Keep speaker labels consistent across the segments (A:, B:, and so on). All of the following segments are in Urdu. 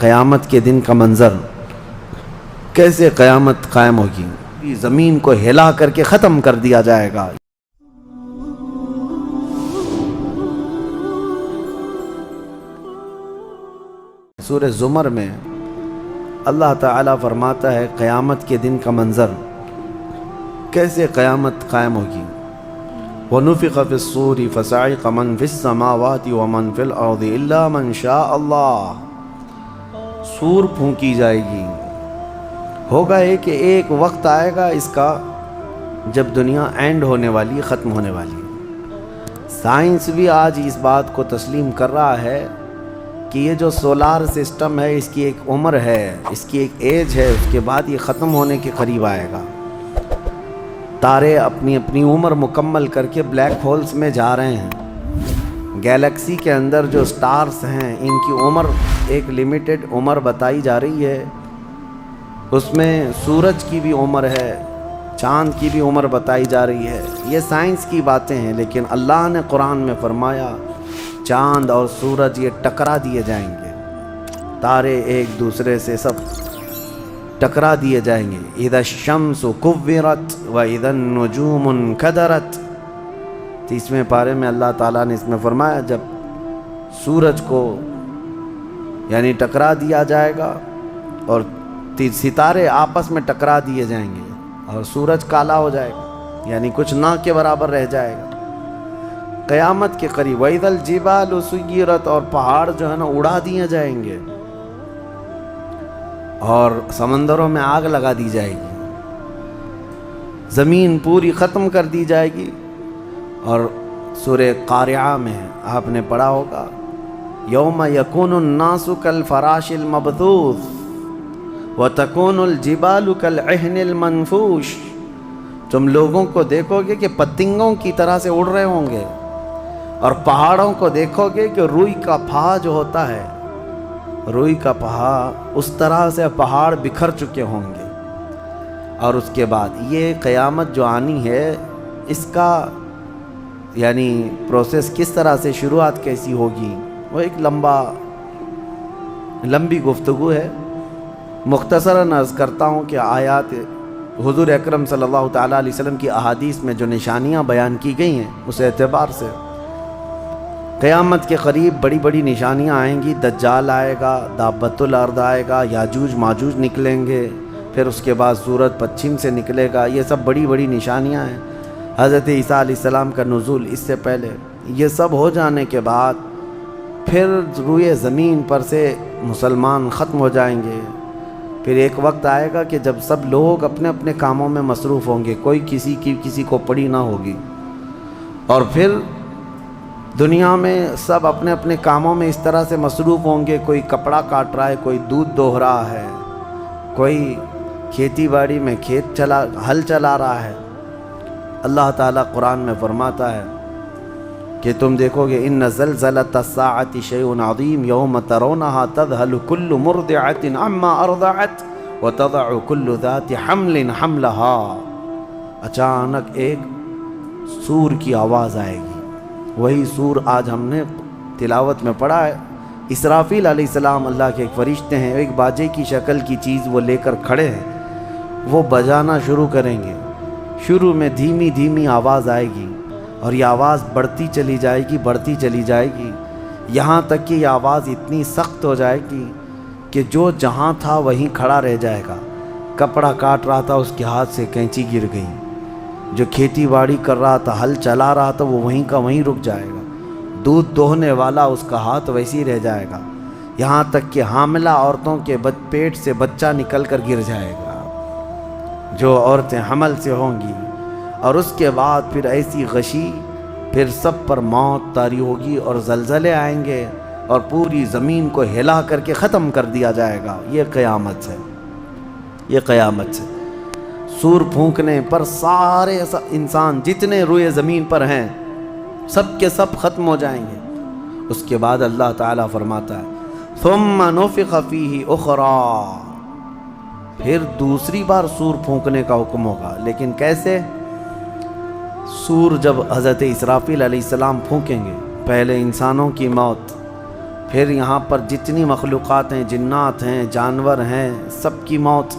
A: قیامت کے دن کا منظر، کیسے قیامت قائم ہوگی، زمین کو ہلا کر کے ختم کر دیا جائے گا۔ سورہ زمر میں اللہ تعالیٰ فرماتا ہے قیامت کے دن کا منظر، کیسے قیامت قائم ہوگی۔ وَنُفِخَ فِي الصُّورِ فَصَعِقَ مَنْ فِي السَّمَاوَاتِ وَمَنْ فِي الْأَرْضِ إِلَّا مَنْ شَاءَ اللَّهُ، سور پھونکی جائے گی۔ ہوگا کہ ایک وقت آئے گا اس کا جب دنیا اینڈ ہونے والی، ختم ہونے والی۔ سائنس بھی آج اس بات کو تسلیم کر رہا ہے کہ یہ جو سولار سسٹم ہے اس کی ایک عمر ہے، اس کی ایک ایج ہے، اس کے بعد یہ ختم ہونے کے قریب آئے گا۔ تارے اپنی اپنی عمر مکمل کر کے بلیک ہولز میں جا رہے ہیں۔ گیلیکسی کے اندر جو سٹارز ہیں ان کی عمر ایک لیمیٹڈ عمر بتائی جا رہی ہے، اس میں سورج کی بھی عمر ہے، چاند کی بھی عمر بتائی جا رہی ہے۔ یہ سائنس کی باتیں ہیں، لیکن اللہ نے قرآن میں فرمایا چاند اور سورج یہ ٹکرا دیے جائیں گے، تارے ایک دوسرے سے سب ٹکرا دیے جائیں گے۔ اذا الشمس کورت واذا النجوم انکدرت، 30ویں پارے میں اللہ تعالیٰ نے اس میں فرمایا جب سورج کو یعنی ٹکرا دیا جائے گا اور ستارے آپس میں ٹکرا دیے جائیں گے اور سورج کالا ہو جائے گا، یعنی کچھ نہ کے برابر رہ جائے گا قیامت کے قریب۔ وَإِذَا الْجِبَالُ سُيِّرَتْ، اور پہاڑ جو ہے نا اڑا دیے جائیں گے اور سمندروں میں آگ لگا دی جائے گی، زمین پوری ختم کر دی جائے گی۔ اور سورہ قارعہ میں آپ نے پڑھا ہوگا یوم یکون الناس کالفراش المبثوث وتکون الجبال کالعہن المنفوش، تم لوگوں کو دیکھو گے کہ پتنگوں کی طرح سے اڑ رہے ہوں گے، اور پہاڑوں کو دیکھو گے کہ روئی کا پھا جو ہوتا ہے، روئی کا پہا، اس طرح سے پہاڑ بکھر چکے ہوں گے۔ اور اس کے بعد یہ قیامت جو آنی ہے اس کا یعنی پروسیس کس طرح سے، شروعات کیسی ہوگی، وہ ایک لمبی گفتگو ہے۔ مختصراً عرض کرتا ہوں کہ آیات حضور اکرم صلی اللہ تعالیٰ علیہ وسلم کی احادیث میں جو نشانیاں بیان کی گئی ہیں اس اعتبار سے قیامت کے قریب بڑی بڑی نشانیاں آئیں گی۔ دجال آئے گا، دابۃ الارض آئے گا، یاجوج ماجوج نکلیں گے، پھر اس کے بعد سورج پچھم سے نکلے گا۔ یہ سب بڑی بڑی نشانیاں ہیں۔ حضرت عیسیٰ علیہ السلام کا نزول اس سے پہلے، یہ سب ہو جانے کے بعد پھر روئے زمین پر سے مسلمان ختم ہو جائیں گے۔ پھر ایک وقت آئے گا کہ جب سب لوگ اپنے اپنے کاموں میں مصروف ہوں گے، کوئی کسی کو پڑی نہ ہوگی، اور پھر دنیا میں سب اپنے اپنے کاموں میں اس طرح سے مصروف ہوں گے، کوئی کپڑا کاٹ رہا ہے، کوئی دودھ دوہ رہا ہے، کوئی کھیتی باڑی میں ہل چلا رہا ہے۔ اللہ تعالیٰ قرآن میں فرماتا ہے کہ تم دیکھو گے ان زلزلۃ الساعۃ شیء عظیم یوم ترونھا تذہل کل مرضعۃ عما ارضعت وتضع کل ذات حمل حملھا، اچانک ایک سور کی آواز آئے گی۔ وہی سور آج ہم نے تلاوت میں پڑھا ہے۔ اسرافیل علیہ السلام اللہ کے ایک فرشتے ہیں، ایک باجے کی شکل کی چیز وہ لے کر کھڑے ہیں، وہ بجانا شروع کریں گے۔ شروع میں دھیمی دھیمی آواز آئے گی اور یہ آواز بڑھتی چلی جائے گی، یہاں تک کہ یہ آواز اتنی سخت ہو جائے گی کہ جو جہاں تھا وہیں کھڑا رہ جائے گا۔ کپڑا کاٹ رہا تھا اس کے ہاتھ سے کینچی گر گئی، جو کھیتی باڑی کر رہا تھا، ہل چلا رہا تھا، وہ وہیں کا وہیں رک جائے گا۔ دودھ دوہنے والا اس کا ہاتھ ویسی رہ جائے گا، یہاں تک کہ حاملہ عورتوں کے پیٹ سے بچہ نکل کر گر جائے گا، جو عورتیں حمل سے ہوں گی۔ اور اس کے بعد پھر ایسی غشی، پھر سب پر موت طاری ہوگی اور زلزلے آئیں گے اور پوری زمین کو ہلا کر کے ختم کر دیا جائے گا۔ یہ قیامت ہے، یہ قیامت ہے۔ سور پھونکنے پر سارے انسان جتنے روئے زمین پر ہیں سب کے سب ختم ہو جائیں گے۔ اس کے بعد اللہ تعالیٰ فرماتا ہے ثم نفخ فیہ اخری، پھر دوسری بار سور پھونکنے کا حکم ہوگا۔ لیکن کیسے؟ سور جب حضرت اسرافیل علیہ السلام پھونکیں گے، پہلے انسانوں کی موت، پھر یہاں پر جتنی مخلوقات ہیں، جنات ہیں، جانور ہیں، سب کی موت،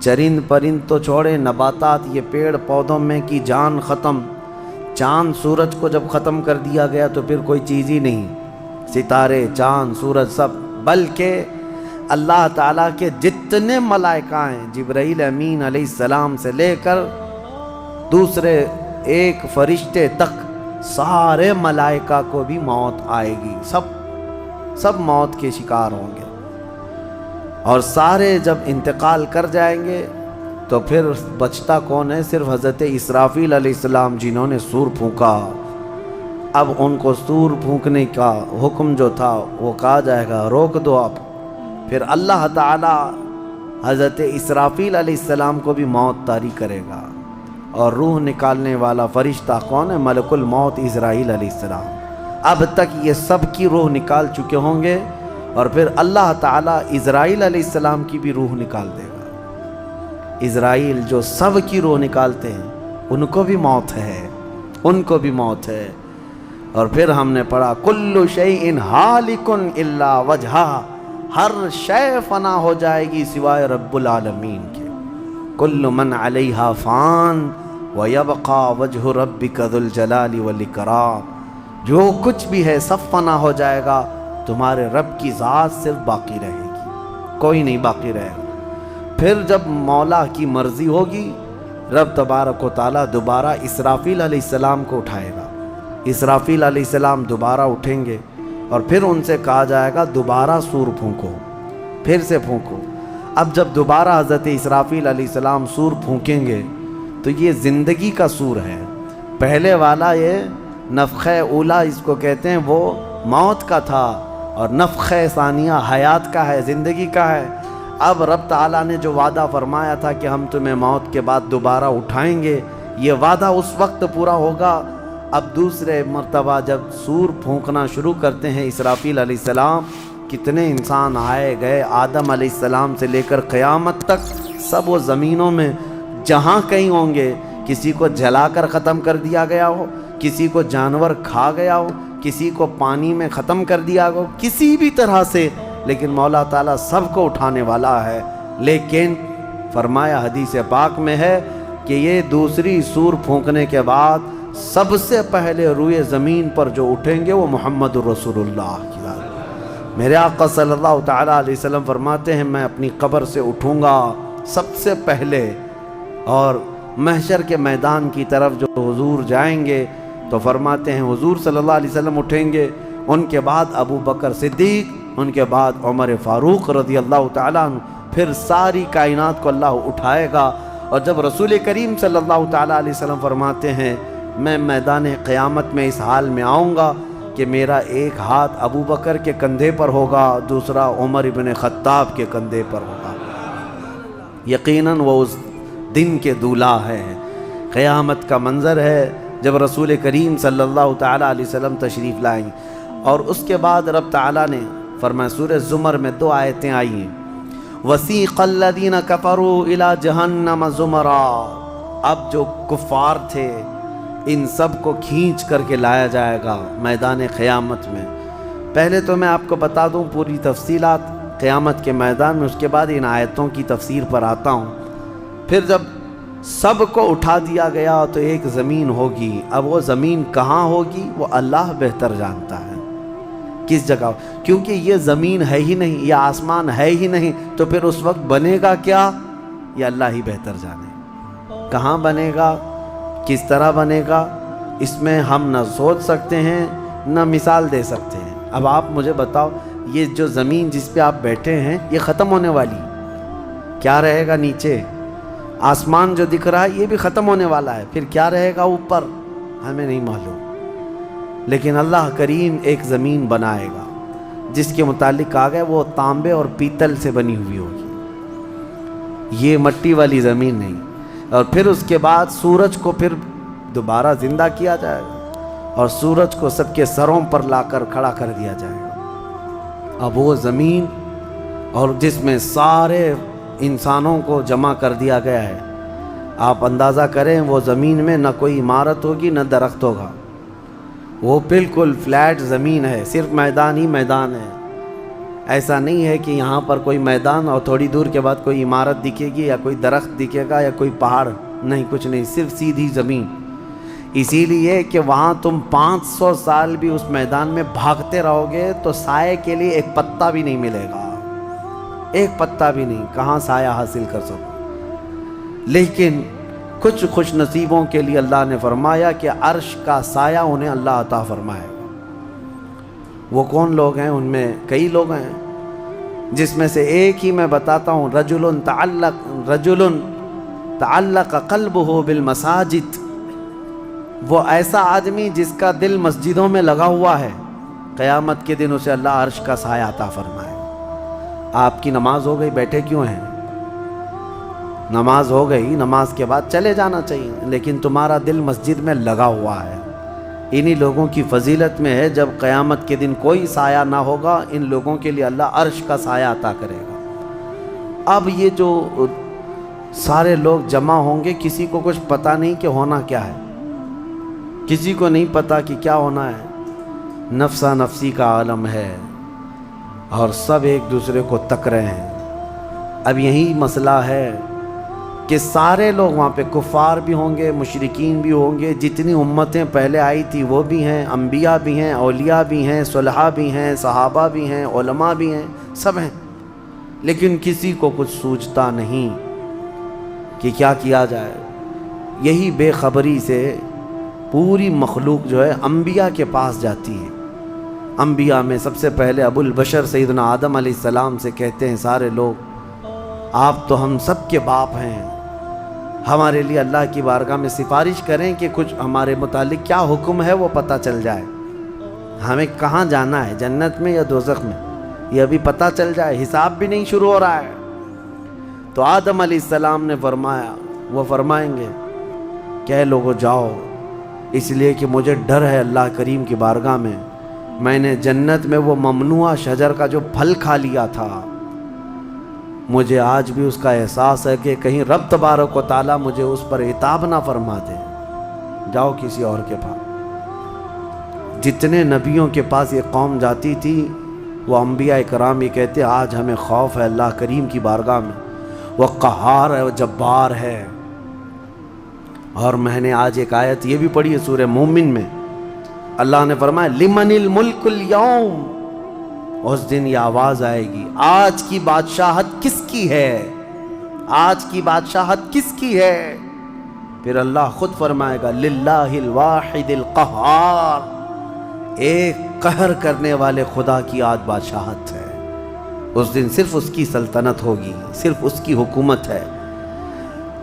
A: چرند پرند تو چھوڑے، نباتات، یہ پیڑ پودوں میں کی جان ختم، چاند سورج کو جب ختم کر دیا گیا تو پھر کوئی چیز ہی نہیں، ستارے، چاند، سورج سب، بلکہ اللہ تعالیٰ کے جتنے ملائکہ ہیں، جبرائیل امین علیہ السلام سے لے کر دوسرے ایک فرشتے تک، سارے ملائکہ کو بھی موت آئے گی، سب موت کے شکار ہوں گے، اور سارے جب انتقال کر جائیں گے تو پھر بچتا کون ہے؟ صرف حضرت اسرافیل علیہ السلام، جنہوں نے سور پھونکا۔ اب ان کو سور پھونکنے کا حکم جو تھا وہ کہا جائے گا روک دو آپ، پھر اللہ تعالی حضرت اسرافیل علیہ السلام کو بھی موت طاری کرے گا، اور روح نکالنے والا فرشتہ کون ہے؟ ملک الموت اسرائیل علیہ السلام۔ اب تک یہ سب کی روح نکال چکے ہوں گے، اور پھر اللہ تعالیٰ اسرائیل علیہ السلام کی بھی روح نکال دے گا۔ اسرائیل جو سب کی روح نکالتے ہیں، ان کو بھی موت ہے، ان کو بھی موت ہے۔ اور پھر ہم نے پڑھا کل شیء ہالک الا وجہہ، ہر شے فنا ہو جائے گی سوائے رب العالمین کے۔ کل من علیہا فان ویبقى وجہ ربک ذو الجلال والاکرام، جو کچھ بھی ہے سب فنا ہو جائے گا، تمہارے رب کی ذات صرف باقی رہے گی، کوئی نہیں باقی رہے گا۔ پھر جب مولا کی مرضی ہوگی، رب تبارک و تعالیٰ دوبارہ اسرافیل علیہ السلام کو اٹھائے گا، اسرافیل علیہ السلام دوبارہ اٹھیں گے، اور پھر ان سے کہا جائے گا دوبارہ سور پھونکو، پھر سے پھونکو۔ اب جب دوبارہ حضرت اسرافیل علیہ السلام سور پھونکیں گے تو یہ زندگی کا سور ہے، پہلے والا یہ نفخہ اولا اس کو کہتے ہیں، وہ موت کا تھا، اور نفخہ ثانیہ حیات کا ہے، زندگی کا ہے۔ اب رب تعالیٰ نے جو وعدہ فرمایا تھا کہ ہم تمہیں موت کے بعد دوبارہ اٹھائیں گے، یہ وعدہ اس وقت پورا ہوگا۔ اب دوسرے مرتبہ جب سور پھونکنا شروع کرتے ہیں اسرافیل علیہ السلام، کتنے انسان آئے گئے، آدم علیہ السلام سے لے کر قیامت تک، سب وہ زمینوں میں جہاں کہیں ہوں گے، کسی کو جلا کر ختم کر دیا گیا ہو، کسی کو جانور کھا گیا ہو، کسی کو پانی میں ختم کر دیا ہو، کسی بھی طرح سے، لیکن مولا تعالیٰ سب کو اٹھانے والا ہے۔ لیکن فرمایا حدیث پاک میں ہے کہ یہ دوسری سور پھونکنے کے بعد سب سے پہلے روئے زمین پر جو اٹھیں گے وہ محمد الرسول اللہ کی ذات۔ میرے آقا صلی اللہ تعالیٰ علیہ وسلم فرماتے ہیں میں اپنی قبر سے اٹھوں گا سب سے پہلے، اور محشر کے میدان کی طرف جو حضور جائیں گے تو فرماتے ہیں حضور صلی اللہ علیہ وسلم اٹھیں گے، ان کے بعد ابو بکر صدیق، ان کے بعد عمر فاروق رضی اللہ تعالیٰ عنہ، پھر ساری کائنات کو اللہ اٹھائے گا۔ اور جب رسول کریم صلی اللہ تعالیٰ علیہ وسلم فرماتے ہیں میں میدان قیامت میں اس حال میں آؤں گا کہ میرا ایک ہاتھ ابو بکر کے کندھے پر ہوگا، دوسرا عمر ابن خطاب کے کندھے پر ہوگا۔ یقیناً وہ اس دن کے دولہا ہے، قیامت کا منظر ہے جب رسول کریم صلی اللہ تعالیٰ علیہ وسلم تشریف لائیں۔ اور اس کے بعد رب تعالیٰ نے فرمایا، سورہ زمر میں 2 آیتیں آئی ہیں، وَسِيقَ الَّذِينَ كَفَرُوا إِلَى جَهَنَّمَ زُمَرًا، اب جو کفار تھے ان سب کو کھینچ کر کے لایا جائے گا میدان قیامت میں۔ پہلے تو میں آپ کو بتا دوں پوری تفصیلات قیامت کے میدان میں، اس کے بعد ان آیتوں کی تفسیر پر آتا ہوں۔ پھر جب سب کو اٹھا دیا گیا تو ایک زمین ہوگی، اب وہ زمین کہاں ہوگی وہ اللہ بہتر جانتا ہے کس جگہ، کیونکہ یہ زمین ہے ہی نہیں، یہ آسمان ہے ہی نہیں، تو پھر اس وقت بنے گا کیا یہ اللہ ہی بہتر جانے۔ کہاں بنے گا، کس طرح بنے گا، اس میں ہم نہ سوچ سکتے ہیں نہ مثال دے سکتے ہیں۔ اب آپ مجھے بتاؤ، یہ جو زمین جس پہ آپ بیٹھے ہیں یہ ختم ہونے والی، کیا رہے گا نیچے؟ آسمان جو دکھ رہا ہے یہ بھی ختم ہونے والا ہے، پھر کیا رہے گا اوپر ہمیں نہیں معلوم، لیکن اللہ کریم ایک زمین بنائے گا جس کے متعلق کہا گیا وہ تانبے اور پیتل سے بنی ہوئی ہوگی، یہ مٹی والی زمین نہیں۔ اور پھر اس کے بعد سورج کو پھر دوبارہ زندہ کیا جائے گا، اور سورج کو سب کے سروں پر لا کر کھڑا کر دیا جائے گا۔ اب وہ زمین اور جس میں سارے انسانوں کو جمع کر دیا گیا ہے، آپ اندازہ کریں وہ زمین میں نہ کوئی عمارت ہوگی نہ درخت ہوگا، وہ بالکل فلیٹ زمین ہے، صرف میدان ہی میدان ہے. ایسا نہیں ہے کہ یہاں پر کوئی میدان اور تھوڑی دور کے بعد کوئی عمارت دکھے گی یا کوئی درخت دکھے گا یا کوئی پہاڑ، نہیں، کچھ نہیں، صرف سیدھی زمین. اسی لیے کہ وہاں تم 500 سال بھی اس میدان میں بھاگتے رہو گے تو سائے کے لیے ایک پتا بھی نہیں ملے گا، ایک پتا بھی نہیں، کہاں سایہ حاصل کر سکو. لیکن کچھ خوش نصیبوں کے لیے اللہ نے فرمایا کہ عرش کا سایہ انہیں اللہ عطا فرمائے گا. وہ کون لوگ ہیں؟ ان میں کئی لوگ ہیں، جس میں سے ایک ہی میں بتاتا ہوں. رجل تعلق قلبہ بالمساجد، وہ ایسا آدمی جس کا دل مسجدوں میں لگا ہوا ہے، قیامت کے دن اسے اللہ عرش کا سایہ عطا فرمائے. آپ کی نماز ہو گئی، بیٹھے کیوں ہیں؟ نماز ہو گئی، نماز کے بعد چلے جانا چاہیے، لیکن تمہارا دل مسجد میں لگا ہوا ہے. انہی لوگوں کی فضیلت میں ہے جب قیامت کے دن کوئی سایہ نہ ہوگا، ان لوگوں کے لیے اللہ عرش کا سایہ عطا کرے گا. اب یہ جو سارے لوگ جمع ہوں گے، کسی کو کچھ پتہ نہیں کہ ہونا کیا ہے، کسی کو نہیں پتا کہ کیا ہونا ہے. نفسا نفسی کا عالم ہے اور سب ایک دوسرے کو تک رہے ہیں. اب یہی مسئلہ ہے کہ سارے لوگ وہاں پہ، کفار بھی ہوں گے، مشرکین بھی ہوں گے، جتنی امتیں پہلے آئی تھی وہ بھی ہیں، انبیاء بھی ہیں، اولیاء بھی ہیں، صلحاء بھی ہیں، صحابہ بھی ہیں، علماء بھی ہیں، سب ہیں. لیکن کسی کو کچھ سوچتا نہیں کہ کیا کیا جائے. یہی بے خبری سے پوری مخلوق جو ہے انبیاء کے پاس جاتی ہے. انبیاء میں سب سے پہلے ابو البشر سیدنا آدم علیہ السلام سے کہتے ہیں سارے لوگ، آپ تو ہم سب کے باپ ہیں، ہمارے لیے اللہ کی بارگاہ میں سفارش کریں کہ کچھ ہمارے متعلق کیا حکم ہے وہ پتہ چل جائے، ہمیں کہاں جانا ہے، جنت میں یا دوزخ میں، یہ ابھی پتہ چل جائے، حساب بھی نہیں شروع ہو رہا ہے. تو آدم علیہ السلام نے فرمایا، وہ فرمائیں گے کہ اے لوگو جاؤ، اس لیے کہ مجھے ڈر ہے اللہ کریم کی بارگاہ میں نے جنت میں وہ ممنوع شجر کا جو پھل کھا لیا تھا، مجھے آج بھی اس کا احساس ہے کہ کہیں رب تبارک و تعالیٰ مجھے اس پر عتاب نہ فرما دے. جاؤ کسی اور کے پاس. جتنے نبیوں کے پاس یہ قوم جاتی تھی وہ انبیاء کرام یہ کہتے آج ہمیں خوف ہے اللہ کریم کی بارگاہ میں، وہ قہار ہے، وہ جبار ہے. اور میں نے آج ایک آیت یہ بھی پڑھی ہے سورہ مومن میں، اللہ نے فرمایا لمن الملک اليوم، اس دن یہ آواز آئے گی آج کی بادشاہت کس کی ہے، آج کی بادشاہت کس کی ہے. پھر اللہ خود فرمائے گا للہ الواحد القہار، ایک قہر کرنے والے خدا کی آج بادشاہت ہے. اس دن صرف اس کی سلطنت ہوگی، صرف اس کی حکومت ہے.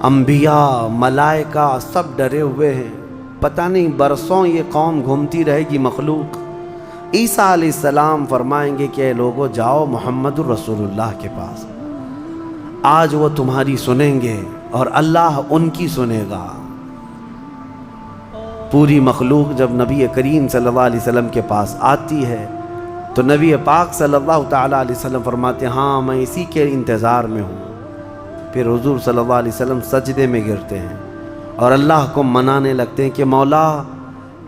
A: انبیاء، ملائکہ سب ڈرے ہوئے ہیں، پتہ نہیں برسوں یہ قوم گھومتی رہے گی مخلوق. عیسیٰ علیہ السلام فرمائیں گے کہ اے لوگو جاؤ محمد الرسول اللہ کے پاس، آج وہ تمہاری سنیں گے اور اللہ ان کی سنے گا. پوری مخلوق جب نبی کریم صلی اللہ علیہ وسلم کے پاس آتی ہے تو نبی پاک صلی اللہ تعالیٰ علیہ وسلم فرماتے ہیں ہاں میں اسی کے انتظار میں ہوں. پھر حضور صلی اللہ علیہ وسلم سجدے میں گرتے ہیں اور اللہ کو منانے لگتے ہیں کہ مولا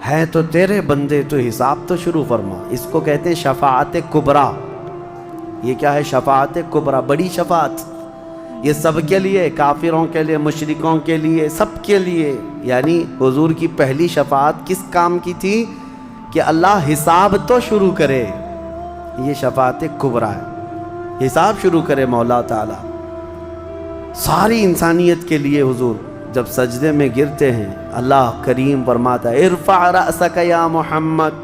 A: ہے تو تیرے بندے، تو حساب تو شروع فرما. اس کو کہتے ہیں شفاعت کبریٰ. یہ کیا ہے؟ شفاعت کبریٰ، بڑی شفاعت. یہ سب کے لیے، کافروں کے لیے، مشرکوں کے لیے، سب کے لیے. یعنی حضور کی پہلی شفاعت کس کام کی تھی؟ کہ اللہ حساب تو شروع کرے. یہ شفاعت کبریٰ ہے، حساب شروع کرے مولا تعالی. ساری انسانیت کے لیے حضور جب سجدے میں گرتے ہیں اللہ کریم فرماتا ہے ارفع رأسک یا محمد.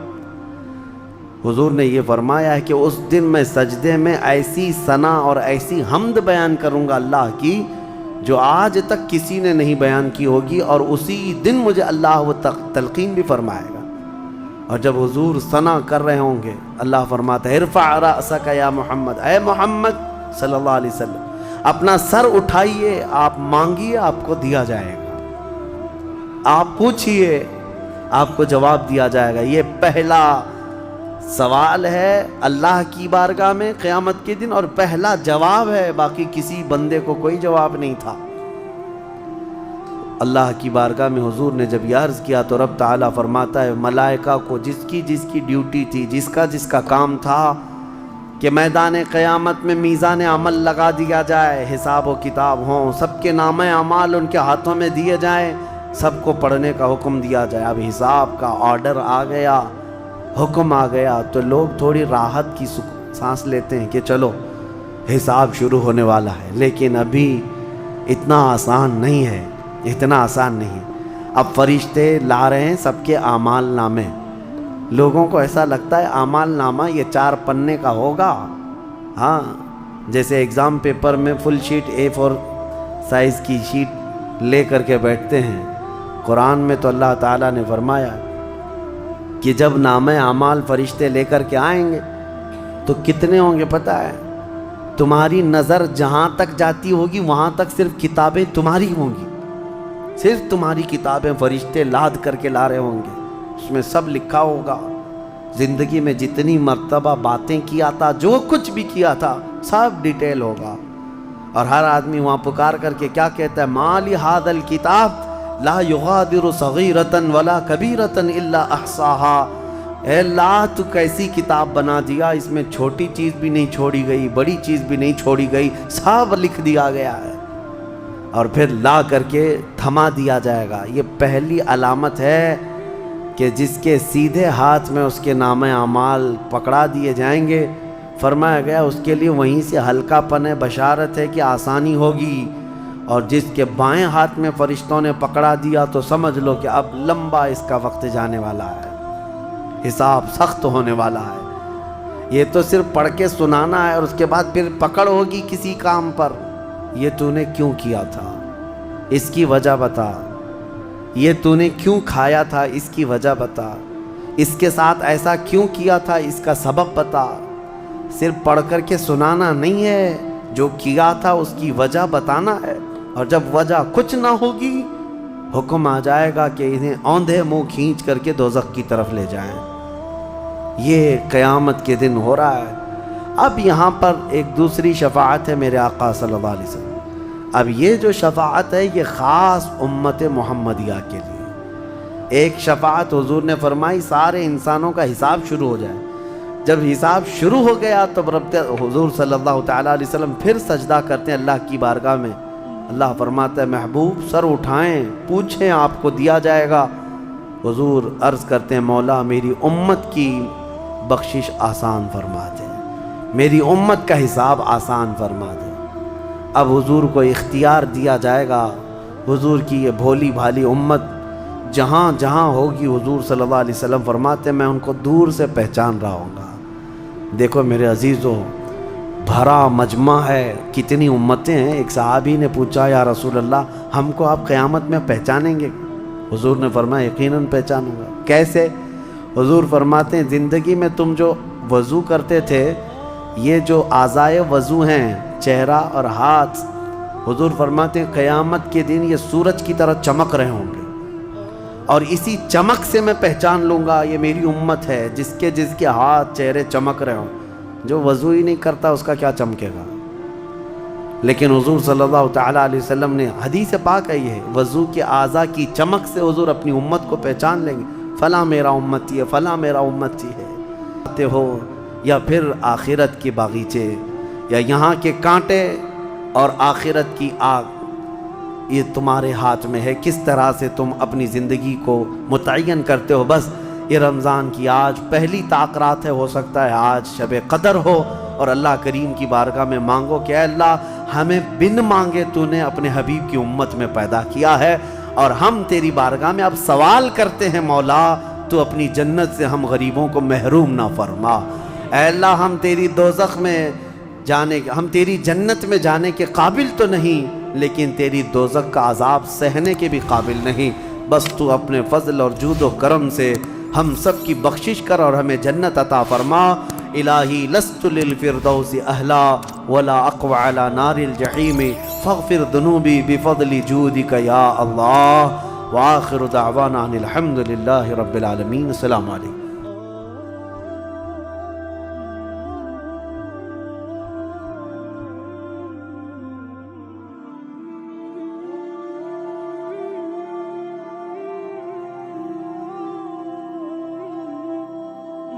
A: حضور نے یہ فرمایا ہے کہ اس دن میں سجدے میں ایسی ثنا اور ایسی حمد بیان کروں گا اللہ کی جو آج تک کسی نے نہیں بیان کی ہوگی، اور اسی دن مجھے اللہ وہ تلقین بھی فرمائے گا. اور جب حضور ثنا کر رہے ہوں گے اللہ فرماتا ہے ارفع رأسک یا محمد، اے محمد صلی اللہ علیہ وسلم اپنا سر اٹھائیے، آپ مانگیے آپ کو دیا جائے گا، آپ پوچھئے آپ کو جواب دیا جائے گا. یہ پہلا سوال ہے اللہ کی بارگاہ میں قیامت کے دن، اور پہلا جواب ہے، باقی کسی بندے کو کوئی جواب نہیں تھا. اللہ کی بارگاہ میں حضور نے جب یہ عرض کیا تو رب تعالیٰ فرماتا ہے ملائکہ کو جس کی ڈیوٹی تھی، جس کا کام تھا کہ میدان قیامت میں میزان عمل لگا دیا جائے، حساب و کتاب ہوں، سب کے نامہ اعمال ان کے ہاتھوں میں دیے جائیں، سب کو پڑھنے کا حکم دیا جائے۔ اب حساب کا آرڈر آ گیا، حکم آ گیا، تو لوگ تھوڑی راحت کی سانس لیتے ہیں کہ چلو حساب شروع ہونے والا ہے، لیکن ابھی اتنا آسان نہیں ہے، اتنا آسان نہیں۔ اب فرشتے لا رہے ہیں سب کے اعمال نامے۔ لوگوں کو ایسا لگتا ہے اعمال نامہ یہ 4 پنے کا ہوگا، ہاں جیسے اگزام پیپر میں فل شیٹ A4 سائز کی شیٹ لے کر کے بیٹھتے ہیں۔ قرآن میں تو اللہ تعالیٰ نے فرمایا کہ جب نامہ اعمال فرشتے لے کر کے آئیں گے تو کتنے ہوں گے پتہ ہے؟ تمہاری نظر جہاں تک جاتی ہوگی وہاں تک صرف کتابیں تمہاری ہوں گی، صرف تمہاری کتابیں فرشتے لاد کر کے لا رہے ہوں گے۔ اس میں سب لکھا ہوگا، زندگی میں جتنی مرتبہ باتیں کیا تھا، جو کچھ بھی کیا تھا، سب ڈیٹیل ہوگا۔ اور ہر آدمی وہاں پکار کر کے کیا کہتا ہے؟ ما لہذا الکتاب لا یغادر صغیرۃ ولا کبیرۃ الا احصاها۔ اے اللہ تو کیسی کتاب بنا دیا، اس میں چھوٹی چیز بھی نہیں چھوڑی گئی، بڑی چیز بھی نہیں چھوڑی گئی، سب لکھ دیا گیا ہے۔ اور پھر لا کر کے تھما دیا جائے گا۔ یہ پہلی علامت ہے کہ جس کے سیدھے ہاتھ میں اس کے نامہ اعمال پکڑا دیے جائیں گے، فرمایا گیا اس کے لیے وہیں سے ہلکا پن ہے، بشارت ہے کہ آسانی ہوگی۔ اور جس کے بائیں ہاتھ میں فرشتوں نے پکڑا دیا تو سمجھ لو کہ اب لمبا اس کا وقت جانے والا ہے، حساب سخت ہونے والا ہے۔ یہ تو صرف پڑھ کے سنانا ہے اور اس کے بعد پھر پکڑ ہوگی کسی کام پر۔ یہ تو نے کیوں کیا تھا، اس کی وجہ بتا۔ یہ تو نے کیوں کھایا تھا، اس کی وجہ بتا۔ اس کے ساتھ ایسا کیوں کیا تھا، اس کا سبب بتا۔ صرف پڑھ کر کے سنانا نہیں ہے، جو کیا تھا اس کی وجہ بتانا ہے۔ اور جب وجہ کچھ نہ ہوگی، حکم آ جائے گا کہ انہیں اوندھے منہ کھینچ کر کے دوزخ کی طرف لے جائیں۔ یہ قیامت کے دن ہو رہا ہے۔ اب یہاں پر ایک دوسری شفاعت ہے میرے آقا صلی اللہ علیہ وسلم۔ اب یہ جو شفاعت ہے یہ خاص امت محمدیہ کے لیے۔ ایک شفاعت حضور نے فرمائی سارے انسانوں کا حساب شروع ہو جائے۔ جب حساب شروع ہو گیا تو رب حضور صلی اللہ تعالیٰ علیہ وسلم پھر سجدہ کرتے ہیں اللہ کی بارگاہ میں۔ اللہ فرماتا ہے محبوب سر اٹھائیں، پوچھیں، آپ کو دیا جائے گا۔ حضور عرض کرتے ہیں مولا میری امت کی بخشش آسان فرما دے، میری امت کا حساب آسان فرما دے۔ اب حضور کو اختیار دیا جائے گا، حضور کی یہ بھولی بھالی امت جہاں جہاں ہوگی، حضور صلی اللہ علیہ وسلم فرماتے ہیں میں ان کو دور سے پہچان رہا ہوں گا۔ دیکھو میرے عزیزو، بھرا مجمع ہے، کتنی امتیں ہیں۔ ایک صحابی نے پوچھا یا رسول اللہ ہم کو آپ قیامت میں پہچانیں گے؟ حضور نے فرمایا یقیناً پہچانوں گا۔ کیسے؟ حضور فرماتے ہیں زندگی میں تم جو وضو کرتے تھے، یہ جو اعضائے وضو ہیں، چہرہ اور ہاتھ، حضور فرماتے ہیں قیامت کے دن یہ سورج کی طرح چمک رہے ہوں گے، اور اسی چمک سے میں پہچان لوں گا یہ میری امت ہے، جس کے ہاتھ چہرے چمک رہے ہوں۔ جو وضو ہی نہیں کرتا اس کا کیا چمکے گا؟ لیکن حضور صلی اللہ تعالیٰ علیہ وسلم نے حدیث پاک ہے یہ، وضو کے اعضاء کی چمک سے حضور اپنی امت کو پہچان لیں گے، فلاں میرا امتی ہے، فلاں میرا امتی ہے۔ ہو یا پھر آخرت کے باغیچے، یا یہاں کے کانٹے اور آخرت کی آگ، یہ تمہارے ہاتھ میں ہے، کس طرح سے تم اپنی زندگی کو متعین کرتے ہو۔ بس یہ رمضان کی آج پہلی تاقرات ہے، ہو سکتا ہے آج شب قدر ہو، اور اللہ کریم کی بارگاہ میں مانگو کہ اے اللہ ہمیں بن مانگے تو نے اپنے حبیب کی امت میں پیدا کیا ہے، اور ہم تیری بارگاہ میں اب سوال کرتے ہیں مولا تو اپنی جنت سے ہم غریبوں کو محروم نہ فرما۔ اے اللہ ہم تیری دوزخ میں جانے، ہم تیری جنت میں جانے کے قابل تو نہیں، لیکن تیری دوزخ کا عذاب سہنے کے بھی قابل نہیں۔ بس تو اپنے فضل اور جود و کرم سے ہم سب کی بخشش کر اور ہمیں جنت عطا فرما۔ الہی لست للفردوس اہلا ولا اقوى على نار الجحیم فاغفر ذنوبی بفضل جودک یا اللہ۔ وآخر دعوانا ان الحمد للہ رب العالمین۔ السلام علیکم۔